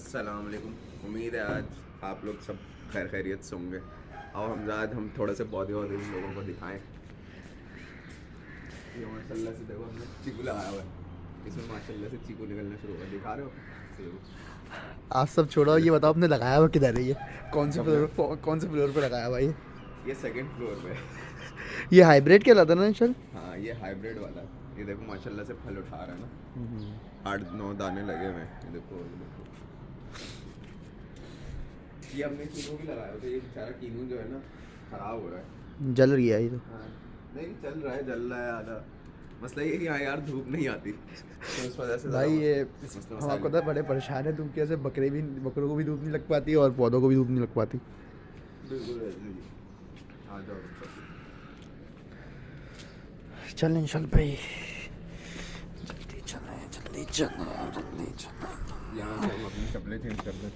अस्सलाम वालेकुम। उम्मीद है आज आप लोग सब खैर खैरियत से होंगे। और हम थोड़े से पौधे वौधे इन लोगों को दिखाएं। ये माशाल्लाह से देखो हमने चीकू लगाया हुआ है, इसमें माशाल्लाह से चीकू निकलना शुरू हुआ, दिखा रहे हो? आज सब छोड़ो, ये बताओ आपने लगाया हुआ किधर है? ये कब? कौन से फ्लोर पे लगाया हुआ ये सेकंड फ्लोर पे है। ये हाइब्रिड कहलाता ना सर? हाँ, ये हाइब्रिड वाला। ये देखो माशाल्लाह से फल उठा रहा है ना, 8-9 दाने लगे हुए हैं। ये देखो, ये देखो। ये हमने कीनू भी लगाया था। ये बेचारा कीनू जो है ना खराब हो रहा है। जल रही है ये तो। हाँ, नहीं चल रहा है, जल रहा है आधा। मसला ये है कि यहाँ यार धूप नहीं आती, तो इस वजह से भाई ये मसला हम आपको तो बड़े परेशान है, तुम कैसे बकरों को भी धूप नहीं लग पाती और पौधों को भी धूप नहीं लग पाती। बिल्कुल ऐसे ही। आ जाओ चल इंशाल्लाह भाई, जल्दी चले जल्दी चले जल्दी चले। यहाँ से हम अपनी चप्पलें चेंज कर दें।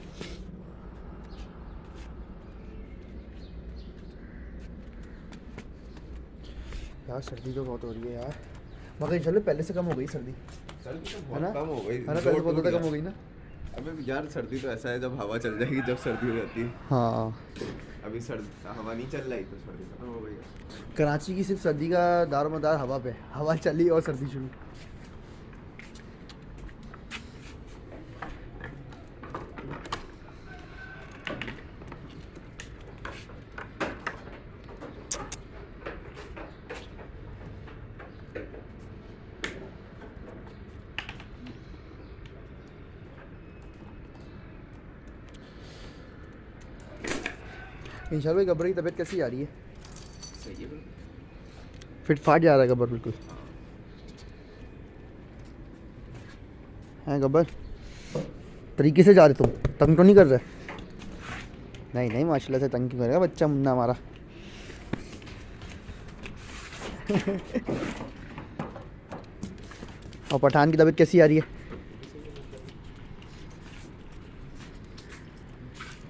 यार सर्दी तो बहुत हो रही है यार, मगर इंशाल्लाह पहले से कम हो गई सर्दी, सर्दी तो है बहुत ना? कम हो गई। है ना, पहले बहुत ज़्यादा कम हो गई ना। अबे यार सर्दी तो ऐसा है, जब हवा चल जाएगी जब सर्दी हो जाती है। हाँ, अभी हवा नहीं चल रही तो सर्दी खत्म हो गई है। कराची की सिर्फ सर्दी का दारोमदार हवा पे, हवा चली और सर्दी शुरू। इंशाल्लाह भाई गब्बर की तबीयत कैसी जा रही है? सही है। फिट फाट जा रहा है गब्बर बिल्कुल। हैं गब्बर, तरीके से जा रहे तुम, तंग तो नहीं कर रहे? नहीं नहीं, माशाल्लाह से तंग क्यों करेगा बच्चा मुन्ना हमारा। और पठान की तबीयत कैसी आ रही है?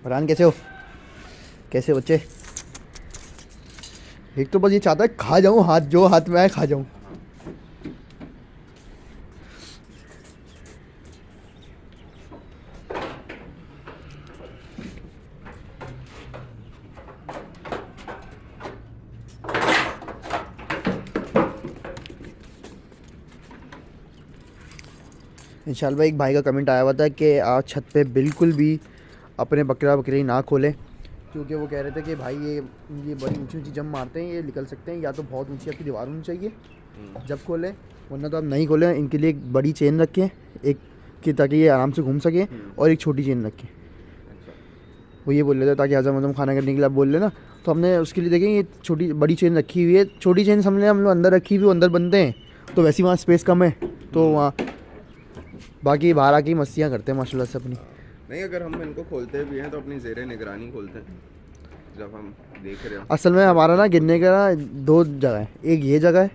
पठान कैसे हो? कैसे हो बच्चे? एक तो बस ये चाहता है खा जाऊं, जो हाथ में आए खा जाऊं। इंशाल्लाह एक भाई का कमेंट आया हुआ था कि आज छत पे बिल्कुल भी अपने बकरा बकरी ना खोलें, क्योंकि वो कह रहे थे कि भाई ये बड़ी ऊंची ऊंची जंप मारते हैं, ये निकल सकते हैं, या तो बहुत ऊंची आपकी दीवार होनी चाहिए जब खोलें, वरना तो आप नहीं खोलें। इनके लिए एक बड़ी चेन रखें, एक कि ताकि ये आराम से घूम सके, और एक छोटी चेन रखें। वो ये बोल रहे थे ताकि हजम खाना करने के लिए आप बोल लेना, तो हमने उसके लिए देखें ये छोटी बड़ी चेन रखी हुई है। छोटी चेन हम लोग अंदर रखी हुई, अंदर बनते हैं तो वैसे ही वहाँ स्पेस कम है, तो वहाँ बाकी बाहर आके मस्तियाँ करते हैं माशाल्लाह से अपनी। नहीं, अगर हम इनको खोलते भी हैं तो अपनी ज़ेरे निगरानी खोलते हैं, जब हम देख रहे हो। असल में हमारा ना गिनने का ना 2 जगह है, एक ये जगह है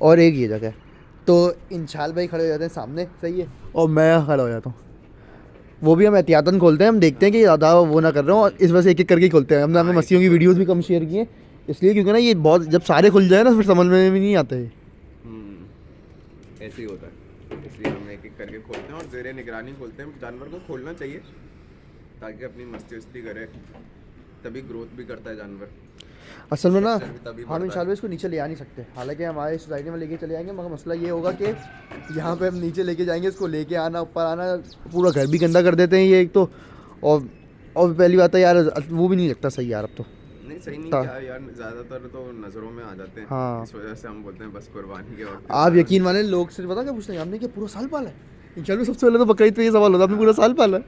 और एक ये जगह है। तो इंशाल्लाह भाई खड़े हो जाते हैं सामने, सही है, और मैं खड़ा हो जाता हूँ। वो भी हम एहतियातन खोलते हैं, हम देखते हैं कि ज़्यादा वो ना कर रहे हो, और इस वजह से एक एक करके ही खोलते हैं। हमने अपने मस्तियों की वीडियोज़ भी कम शेयर की हैं इसलिए, क्योंकि ना ये बहुत जब सारे खुल जाए ना फिर समझ में भी नहीं आते हैं। ऐसे ही होता है, इसलिए हम एक एक करके खोलते हैं और ज़ेरे निगरानी खोलते हैं। जानवर को खोलना चाहिए ताकि अपनी मस्ती वस्ती करे, तभी ग्रोथ भी करता है जानवर। असल में ना तभी हम बढ़ता है। इंशाल्लाह इसको नीचे ले आ नहीं सकते, हालांकि हमारे सोसाइटी में लेके चले जाएंगे, मगर मसला ये होगा कि यहाँ पे हम नीचे लेके जाएंगे, इसको लेके आना, ऊपर आना, पूरा घर भी गंदा कर देते हैं ये एक तो। और पहली बात है यार, वो भी नहीं लगता सही यार अब तो। नहीं सही नहीं किया यार, ज़्यादातर तो नज़रों में आ जाते हैं। हाँ, इस वजह से हम बोलते हैं बस कुर्बानी के वक्त। आप यकीन माने, लोग सिर्फ पता क्या पूछते हैं, आपने क्या पूरा साल पाला है? इंशाल्लाह सबसे पहले तो बकरीद पे ये सवाल होता है, आपने पूरा साल पाला है?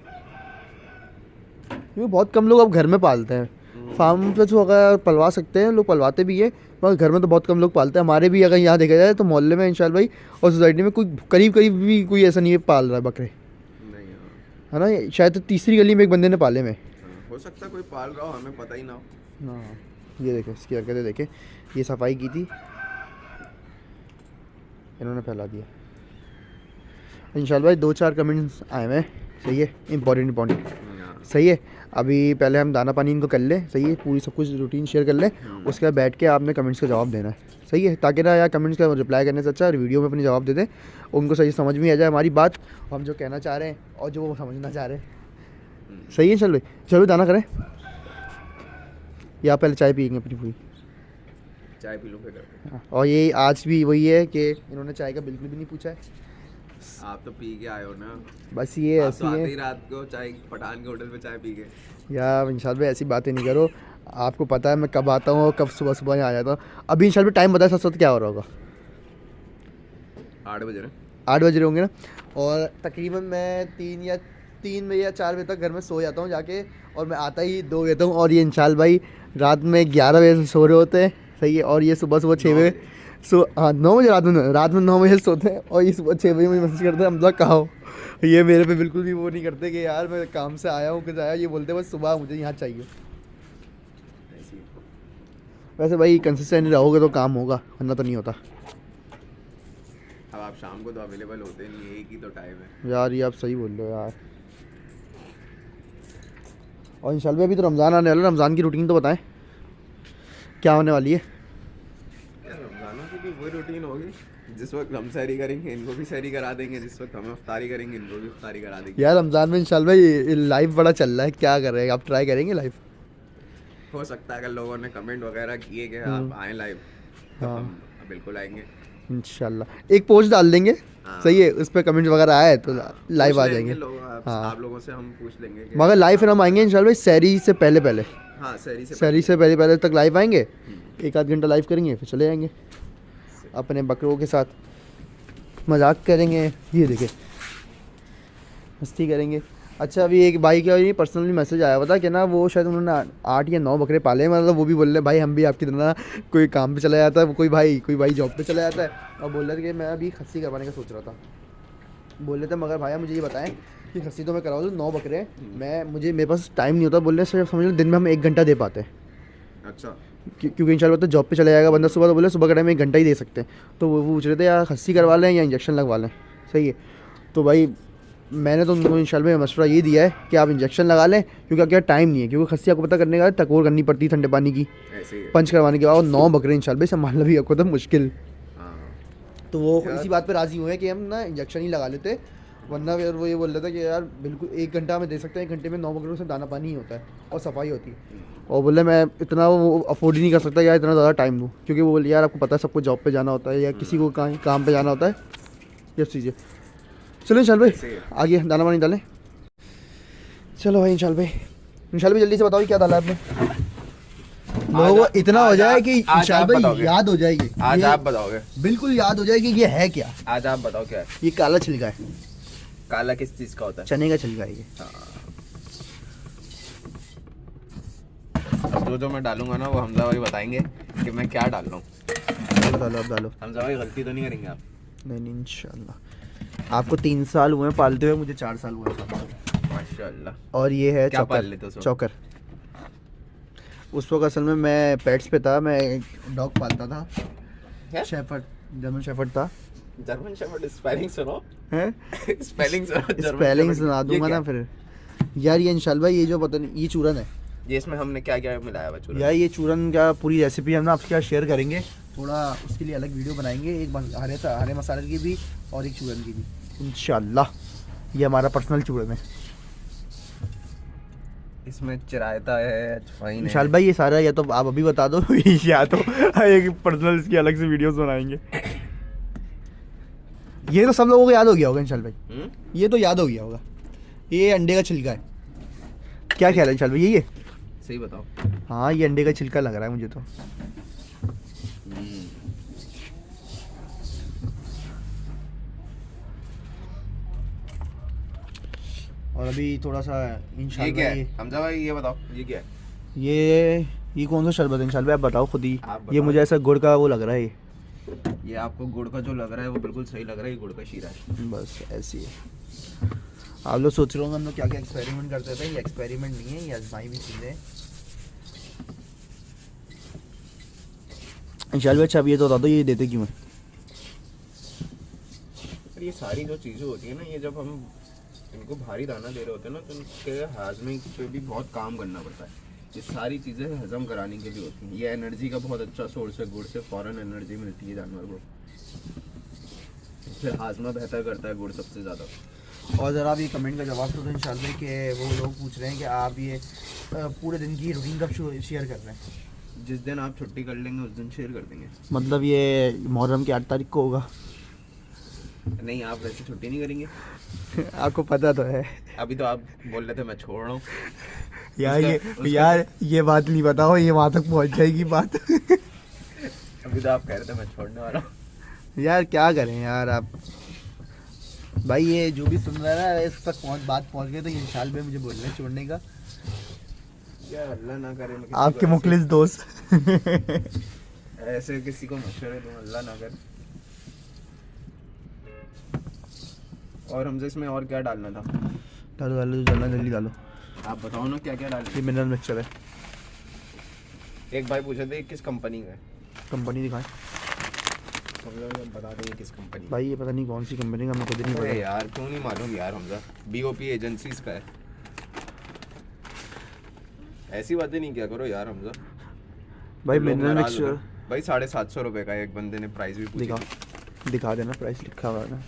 क्योंकि बहुत कम लोग अब घर में पालते हैं। फार्म पे तो अगर पलवा सकते हैं, लोग पलवाते भी है, मगर घर में तो बहुत कम लोग पालते हैं। हमारे भी अगर यहाँ देखा जाए तो मोहल्ले में इंशाल्लाह भाई और सोसाइटी में कोई करीब भी कोई ऐसा नहीं है पाल रहा है बकरे, नहीं, है ना? शायद तो तीसरी गली में एक बंदे ने पाले में। हो सकता है कोई पाल रहा हो, हमें पता ही ना हो। हाँ, ये देखे इसकी हरकतें देखे, ये सफाई की थी, इन्होंने फैला दिया। इंशाल्लाह भाई 2-4 कमेंट्स आए हुए हैं, सही है, इंपॉर्टेंट, सही है। अभी पहले हम दाना पानी इनको कर लें, सही है, पूरी सब कुछ रूटीन शेयर कर लें, उसके बाद बैठ के आपने कमेंट्स का जवाब देना है, सही है, ताकि ना यार कमेंट्स का रिप्लाई करने से अच्छा वीडियो में अपनी जवाब दे दें, उनको सही समझ में आ जाए हमारी बात, हम जो कहना चाह रहे हैं और जो वो समझना चाह रहे हैं, सही है। चल भाई चलो दाना करें या पहले चाय पियेंगे अपनी पूरी। चाय पी लो फिर करते हैं। हाँ, और ये आज भी वही है कि इन्होंने चाय का बिल्कुल भी नहीं पूछा है। आप तो पी के आए हो ना। बस ये आप ऐसी तो आते है ही रात को चाय पठान के होटल पे चाय पी के। यार इंशाल्लाह भाई ऐसी बातें नहीं करो। आपको पता है मैं कब आता हूँ और कब सुबह सुबह यहाँ आ जाता हूँ। अभी इंशाल्लाह टाइम बताया साथ साथ क्या हो रहा होगा। 8 बजे ना। 8 बज रहे होंगे ना। और तकरीबन मैं 3 बजे या 4 बजे तक घर में सो जाता हूँ जाके। और मैं आता ही 2 बजे तक हूँ। और ये इंशाल्लाह भाई रात में 11 बजे से सो रहे होते हैं। सही है। और ये सुबह सुबह 6 बजे हाँ 9 बजे रात में 9 बजे सोते हैं। और ये सुबह 6 बजे मुझे मैसेज करते हैं हमला कहाँ हो। ये मेरे पे बिल्कुल भी वो नहीं करते कि यार मैं काम से आया हूँ कुछ आया। ये बोलते बस सुबह मुझे यहाँ चाहिए। ऐसी। वैसे भाई कंसिस्टेंट रहोगे तो काम होगा वरना तो नहीं होता। अब आप शाम को तो अवेलेबल होते नहीं, एक ही तो टाइम है। यार ये आप सही बोल रहे हो यार। और इंशाल्लाह अभी तो रमज़ान आने वाला है। रमज़ान की रूटीन तो बताएं क्या होने वाली है। यार रमज़ानों की भी वही रूटीन होगी। जिस वक्त हम सहरी करेंगे इनको भी सहरी करा देंगे, जिस वक्त हम इफ्तारी करेंगे इनको भी इफ्तारी करा देंगे। यार रमज़ान में इंशाल्लाह ये लाइव बड़ा चल रहा है। क्या कर रहे हैं आप ट्राई करेंगे लाइव। हो सकता है अगर लोगों ने कमेंट वगैरह किए कि आप आए लाइव तो हाँ। हम बिल्कुल आएंगे। इंशाल्लाह एक पोस्ट डाल देंगे। हाँ। सही है उस पर कमेंट वगैरह आए तो लाइव आ पूछ लेंगे जाएंगे। लोग, हाँ। आप लोगों से हम पूछ लेंगे कि मगर लाइव फिर हम आएंगे इंशाल्लाह सहरी से पहले पहले। हाँ सहरी से सहरी से पहले तक लाइव आएंगे। 1 आध घंटा लाइव करेंगे फिर चले जाएंगे अपने बकरों के साथ मजाक करेंगे। ये देखे मस्ती करेंगे। अच्छा अभी एक भाई का ये पर्सनली मैसेज आया हुआ था कि ना वो शायद उन्होंने 8 या 9 बकरे पाले हैं। मतलब वो भी बोल रहे भाई हम भी आपकी तरह कोई काम पे चला जाता है, कोई भाई जॉब पे चला जाता है और बोल रहे थे कि मैं अभी खस्सी करवाने का सोच रहा था। बोल रहे थे मगर भाई मुझे ये बताएं कि खस्सी तो मैं करवा दूँ 9 बकरे हैं। मेरे पास टाइम नहीं होता। बोल रहे सिर्फ समझ लो दिन में हम 1 घंटा दे पाते हैं। अच्छा। क्योंकि इंशाल्लाह तो जॉब पे चला जाएगा बंदा सुबह। तो बोले सुबह का टाइम 1 घंटा ही दे सकते हैं। तो वो पूछ रहे थे यार खस्सी करवा लें या इंजेक्शन लगवा लें। सही है। तो भाई मैंने तो उनको इंशाल्लाह मशवरा ये दिया है कि आप इंजेक्शन लगा लें क्योंकि क्या टाइम नहीं है। क्योंकि खस्सी आपको पता करने का टकोर करनी पड़ती है ठंडे पानी की ऐसे ही है। पंच करवाने के बाद। और 9 बकरे इंशाल्लाह संभालना भी आपको तो मुश्किल। हाँ। तो वो यार। इसी बात पे राज़ी हुए कि हम ना इंजेक्शन ही लगा लेते। वरना फिर वो ये बोल रहा था कि यार बिल्कुल 1 घंटा में दे सकते हैं। 1 घंटे में 9 बकरों से दाना पानी ही होता है और सफाई होती है। और बोले मैं इतना वो अफोर्ड ही नहीं कर सकता यार इतना ज़्यादा टाइम दूँ। क्योंकि वो बोले यार आपको पता है सबको जॉब पे जाना होता है या किसी को कहीं काम पे जाना होता है ये चीज़ें। चलो इंशाल्लाह भाई ऐसे ही है। आगे दाना पानी डालें। चलो भाई इंशाल्लाह भाई जल्दी से बताओ क्या डाला आपने। लोगों को इतना हो जाए कि इंशाल्लाह भाई बताओगे। याद हो जाएगी। आज ये आप बताओगे। बिल्कुल याद हो जाएगी ये है क्या। आज आप बताओ क्या है। ये काला छिलका है। काला किस चीज़ का होता है। चने का छिलका है ये। अब जो मैं डालूंगा ना वो हमजा भाई बताएंगे कि मैं क्या डाल रहा हूँ। डालो अब डालो। हमजा भाई गलती तो नहीं करेंगे आप। नहीं इंशाल्लाह। आपको 3 साल हुए हैं पालते हुए, मुझे 4 साल हुए हैं। माशाल्लाह। और ये है क्या पाल लेते हो चौकर। उस वक्त असल में मैं पेट्स पे था। मैं एक डॉग पालता था शेफर्ड, जर्मन शेफर्ड था। जर्मन शेफर्ड स्पेलिंग सुनो हैं स्पेलिंग सुनो। स्पेलिंग सुना दूंगा ना फिर। यार ये इंशाल्लाह ये जो पता नहीं ये चूरन है। ये इसमें हमने क्या क्या मिलाया हुआ चूरन। यार ये चूरन का पूरी रेसिपी हम ना आपके साथ शेयर करेंगे। थोड़ा उसके लिए अलग वीडियो बनाएंगे। एक हरे मसाले की भी और एक चूरन की भी इंशाल्लाह। ये हमारा पर्सनल चूरन है। इसमें चिरायता है, अजवाइन है। इंशाल्लाह भाई ये सारा या तो आप अभी बता दो या तो एक पर्सनल इसकी अलग से वीडियोस बनाएंगे। ये तो सब लोगों को याद हो गया होगा इंशाल्लाह भाई। ये तो याद हो गया होगा। ये अंडे का छिलका है। क्या ख्याल है इंशाल्लाह भाई यही है। सही बताओ। हाँ ये अंडे का छिलका लग रहा है मुझे तो। और अभी थोड़ा सा ये क्या इंशाल्लाह है हमजा भाई ये बताओ ये क्या है। ये कौन सा शरबत है इंशाल्लाह आप बताओ खुद ही। आप ये बताओ। मुझे ऐसा गुड़ का वो लग रहा है। ये आपको गुड़ का जो लग रहा है वो बिल्कुल सही लग रहा है। ये गुड़ का शीरा है। बस ऐसी है। आप लोग सोच रहे होंगे हम लोग क्या क्या एक्सपेरिमेंट करते थे। ये एक्सपेरिमेंट नहीं है, ये आजमाई हुई चीज़ें हैं इंशाल्लाह। अच्छा अब ये तो बता दो ये देते क्यों है। ये सारी जो चीज़ें होती है ना, ये जब हम इनको भारी दाना दे रहे होते हैं ना तो इनके हाजमे पे भी बहुत काम करना पड़ता है। ये सारी चीज़ें हजम कराने के लिए होती हैं। ये एनर्जी का बहुत अच्छा सोर्स है। गुड़ से फ़ौरन एनर्जी मिलती है जानवर को। फिर हाजमा बेहतर करता है गुड़ सबसे ज़्यादा। और ज़रा आप ये कमेंट का जवाब दो तो इंशाल्लाह कि वो लोग पूछ रहे हैं कि आप ये पूरे दिन की रूटीन कब शेयर कर रहे हैं। जिस दिन आप छुट्टी कर लेंगे उस दिन शेयर कर देंगे। मतलब ये मुहर्रम की 8 तारीख को होगा। नहीं, आप वैसे छुट्टी नहीं करेंगे। आपको पता तो है अभी तो आप बोल रहे थे मैं छोड़ रहा हूँ। यार ये बात नहीं बताओ, ये वहाँ तक पहुँच जाएगी बात। अभी तो आप कह रहे थे मैं छोड़ने वाला हूँ। यार क्या करें यार आप भाई, ये जो भी सुन रहा है ना इस तक बात पहुँच गई तो ये विशाल भाई मुझे बोल रहे हैं छोड़ने का। यार अल्लाह ना करे मैं किसी आपके को मुखलिस दोस्त। ऐसे किसी को मशवरे दूँ, अल्लाह ना करे। और हमसे इसमें और क्या डालना था? डालो डालो डालो जल्दी डालो। आप बताओ ना क्या क्या डालना। ये मिनरल मिक्सचर है। एक भाई पूछे थे किस कंपनी का है, कंपनी दिखाएं हम लोग बता देंगे किस कंपनी। भाई, ये पता नहीं कौन सी कंपनी का, मेरे को नहीं अरे पता। यार क्यों नहीं मालूम यार, हमजा बीओपी एजेंसीज का है। ऐसी बातें नहीं किया करो यार हमजा। भाई लोग मिनरल नाराज हो मिक्सचर गए। भाई 750 रुपये का, एक बंदे ने प्राइस भी पूछी थी। दिखा देना, प्राइस लिखा हुआ है ना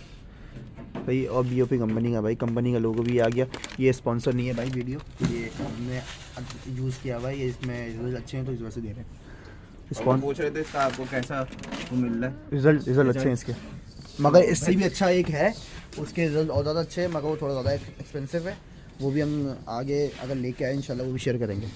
भाई। और बीओपी कंपनी का भाई, कंपनी का लोगो भी आ गया। ये स्पॉन्सर नहीं है भाई वीडियो, ये हमने यूज़ किया हुआ है, ये इसमें रिजल्ट अच्छे हैं तो इस वजह से दे रहे हैं। और वो पूछ रहे थे इसका आपको कैसा वो मिल रहा है। रिजल्ट अच्छे हैं इसके, मगर इससे भी अच्छा एक है, उसके रिजल्ट और ज़्यादा अच्छे हैं, मगर वो थोड़ा ज़्यादा एक्सपेंसिव है। वो भी हम आगे अगर लेके आए इंशाल्लाह वो भी शेयर करेंगे।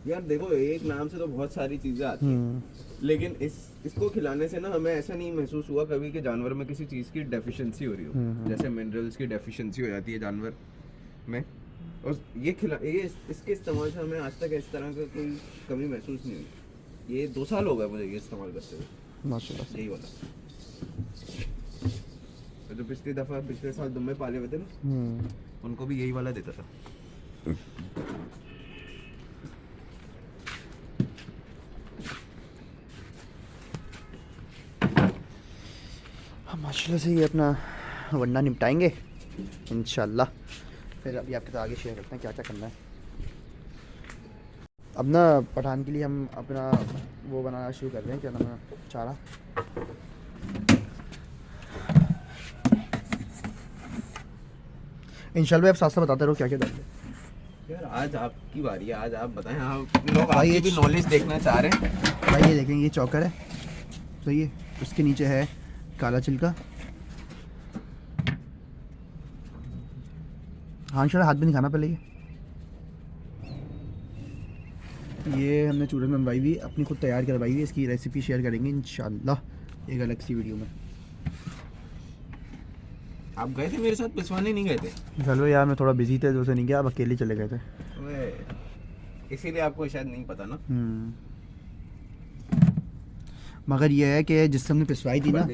यार देखो, एक नाम से तो बहुत सारी चीज़ें आती हैं, लेकिन इसको खिलाने से ना हमें ऐसा नहीं महसूस हुआ कभी कि जानवर में किसी चीज़ की डेफिशिएंसी हो रही हो। जैसे मिनरल्स की डेफिशिएंसी हो जाती है जानवर में, और ये इसके इस्तेमाल से हमें आज तक इस तरह का कोई कमी महसूस नहीं हुई। ये 2 साल हो गए मुझे ये इस्तेमाल करते हुए माशाल्लाह। यही वाला। तो जो पिछले साल दुम्बे पाले हुए थे ना, उनको भी यही वाला देता था। माशाल्लाह से ये अपना वंडा निपटाएंगे इंशाल्लाह। फिर अभी आपके साथ आगे शेयर करते हैं क्या क्या करना है। अब ना पठान के लिए हम अपना वो बनाना शुरू कर रहे हैं, क्या नाम है, चारा। इंशाल्लाह आप साथ साथ बताते रहो क्या क्या डालते हैं। यार आज आपकी बारी है, आज आप बताएं। आप लोग भाई आपकी भी नॉलेज देखना चाह रहे हैं। भाई ये देखें, ये चौकर है सही है, उसके नीचे है काला चिल्का। हाँ इंशाल्लाह, हाथ भी नहीं खाना पहले। ये हमने चूरन बनवाई हुई, अपनी खुद तैयार करवाई हुई, इसकी रेसिपी शेयर करेंगे इंशाल्लाह एक अलग सी वीडियो में। आप गए थे मेरे साथ पिसवाने, नहीं गए थे? चलो यार मैं थोड़ा बिजी थे तो उसे नहीं गया, आप अकेले चले गए थे। इसीलिए आपको शायद नहीं पता ना। मगर ये है कि जिससे हमने पिसवाई थी ना,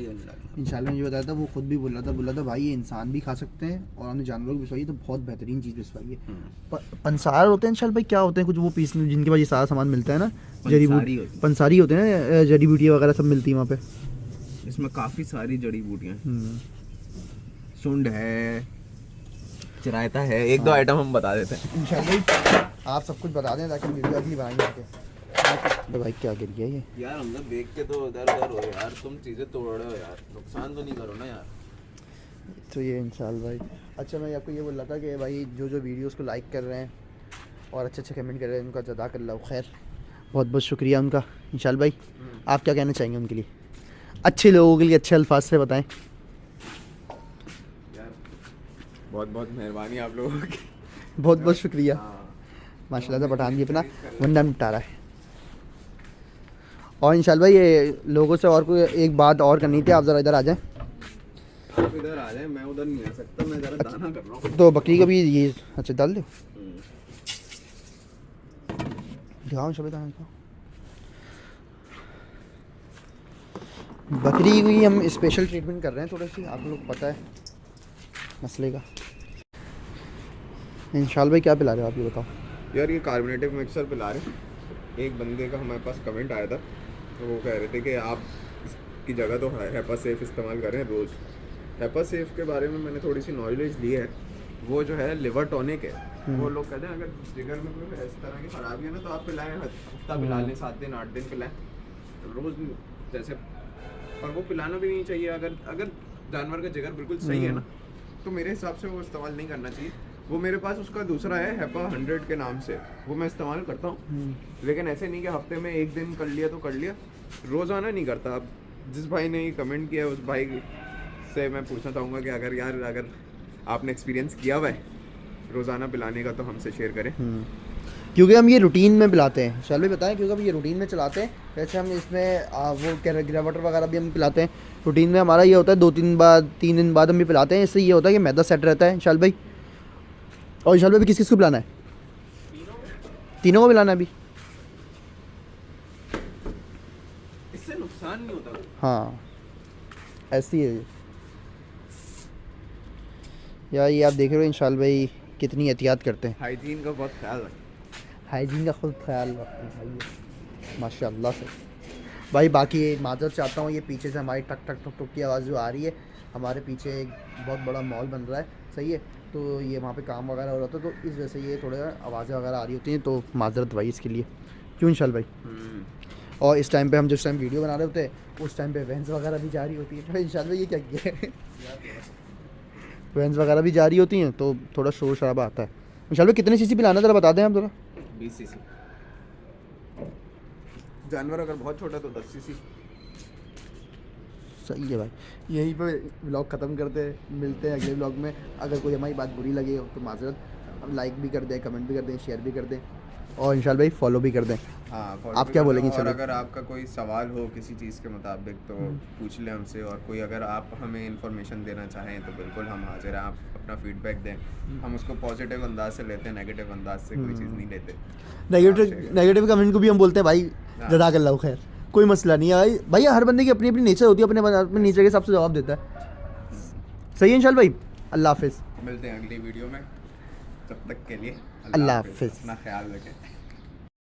इंशाल्लाह मुझे बताया था, वो खुद भी बोला था भाई ये इंसान भी खा सकते हैं और हमने जानवरों को पिसवाई तो बहुत बेहतरीन चीज़ पिसवाई है। पंसार होते हैं इंशाल्लाह भाई, क्या होते हैं कुछ वो पीस जिनके पास ये सारा सामान मिलता है ना, जड़ी बूटी पंसारी होते हैं ना, जड़ी बूटियाँ वगैरह सब मिलती है वहाँ पे। इसमें काफ़ी सारी जड़ी बूटियाँ, सुंड है, चिरायता है, 1-2 आइटम हम बता देते हैं इंशाल्लाह। आप सब कुछ बता दें ताकि वीडियो अगली बनाएंगे आके। तो भाई क्या गिर गया ये यार, हम लोग देख के तो उधर हो यार, तुम चीज़ें तोड़ रहे हो यार, नुकसान तो नहीं करो ना यार। तो ये इंशाल्लाह भाई। अच्छा मैं आपको ये बोल रहा था कि भाई जो वीडियोस को लाइक कर रहे हैं और अच्छे कमेंट कर रहे हैं उनका जज़ाकल्लाह खैर, बहुत बहुत शुक्रिया उनका। इंशाल्लाह भाई आप क्या कहना चाहेंगे उनके लिए, अच्छे लोगों के लिए अच्छे अल्फाज से बताएं। यार बहुत बहुत मेहरबानी आप लोगों की, बहुत बहुत शुक्रिया। माशाल्लाह से पठान जी अपना वंडा निपटा रहा है। और इंशाल्लाह ये लोगों से और कोई एक बात और करनी थी, आप ज़रा इधर आ जाएं। आप इधर आ जाए, मैं उधर नहीं आ सकता, मैं ज़रा दाना कर रहा हूँ। तो बकरी का भी ये अच्छा डाल दो, दिखाओ शबे दाना दिखाओ। बकरी की हम स्पेशल ट्रीटमेंट कर रहे हैं थोड़ी सी, आप लोग को पता है मसले का। इंशाल्लाह भाई क्या पिला रहे हो आप ये बताओ। यार ये कार्बोनेटिव मिक्सर पिला रहे हैं। एक बंदे का हमारे पास कमेंट आया था, तो वो कह रहे थे कि आप इसकी जगह तो हैपा सेफ इस्तेमाल करें रोज़। हैपा सेफ के बारे में मैंने थोड़ी सी नॉलेज ली है। वो जो है लिवर टॉनिक है। वो लोग कहते हैं अगर जिगर में कोई इस तरह की खराबी है ना तो आप पिलाएं, हफ्ता पिला लें, 7 दिन 8 दिन पिलाएं रोज़ जैसे। पर वो पिलाना भी नहीं चाहिए। अगर जानवर का जिगर बिल्कुल सही है ना, तो मेरे हिसाब से वो इस्तेमाल नहीं करना चाहिए। वो मेरे पास उसका दूसरा है हैपा 100 के नाम से, वो मैं इस्तेमाल करता हूँ, लेकिन ऐसे नहीं कि हफ्ते में एक दिन कर लिया तो कर लिया, रोज़ाना नहीं करता। अब जिस भाई ने कमेंट किया उस भाई से मैं पूछना चाहूँगा कि अगर आपने एक्सपीरियंस किया हुआ है रोज़ाना पिलाने का तो हमसे शेयर करें। क्योंकि हम ये रूटीन में पिलाते हैं, चल भी बताएं, क्योंकि हम ये रूटीन में चलाते हैं। जैसे हम इसमें वो ग्रेवाटर वगैरह भी हम पिलाते हैं रूटीन में। हमारा ये होता है 3 दिन बाद हम भी पिलाते हैं। इससे ये होता है कि मैदा सेट रहता है विशाल भाई। और विशाल भाई भी किस किस को पिलाना है? तीनों को पिलाना है अभी। इससे नुकसान नहीं होता। हाँ ऐसी है यार, ये आप देख रहे हो विशाल भाई कितनी एहतियात करते हैं, हाइजीन का बहुत ख्याल रखें। हाइजीन का खुद ख्याल रखते हैं भाई माशाल्लाह से भाई। बाकी माजर चाहता हूँ, ये पीछे से हमारी टक टक टक टक की आवाज़ जो आ रही है, हमारे पीछे एक बहुत बड़ा मॉल बन रहा है, सही है, तो ये वहाँ पे काम वगैरह हो रहा था, तो इस वजह से ये थोड़े आवाज़ें वगैरह आ रही होती हैं, तो माजरत भाई इसके लिए। क्यों विशाल भाई? और इस टाइम पे हम जिस टाइम वीडियो बना रहे होते हैं उस टाइम पे वैन्स वगैरह भी जा रही होती है। तो विशाल भाई ये क्या किया है? वैन्स वगैरह भी जा रही होती हैं तो थोड़ा शोर शराबा आता है। विशाल भाई कितने सीसी पिलाना ज़रा बता दें आप ज़रा। 20 सीसी। जानवर अगर बहुत छोटा तो 10 सीसी। सही है भाई, यहीं पे व्लॉग ख़त्म करते हैं, मिलते हैं अगले व्लॉग में। अगर कोई हमारी बात बुरी लगे तो माजरत, अब लाइक भी कर दें, कमेंट भी कर दें, शेयर भी कर दें, और इंशाल्लाह भाई फॉलो भी कर दें। हाँ, आप क्या बोलेंगे? और चलो, अगर आपका कोई सवाल हो किसी चीज़ के मुताबिक तो पूछ लें हमसे, और कोई अगर आप हमें इन्फॉर्मेशन देना चाहें तो बिल्कुल हम हाजिर हैं। आप अपना फीडबैक दें, हम उसको पॉजिटिव अंदाज से लेते हैं, नेगेटिव अंदाज से कोई चीज़ नहीं लेते। नेगेटिव कमेंट को भी हम बोलते हैं भाई जज़ाकल्लाह खैर, कोई मसला नहीं है भाई। भाई हर बंदे की अपनी अपनी नेचर होती है, अपने नेचर के हिसाब से जवाब देता है। सही है इंशाल्लाह भाई, अल्लाह हाफिज़। मिलते हैं अगली वीडियो में, तब तक के लिए अल्लाह हाफिज़। अपना ख्याल रखें।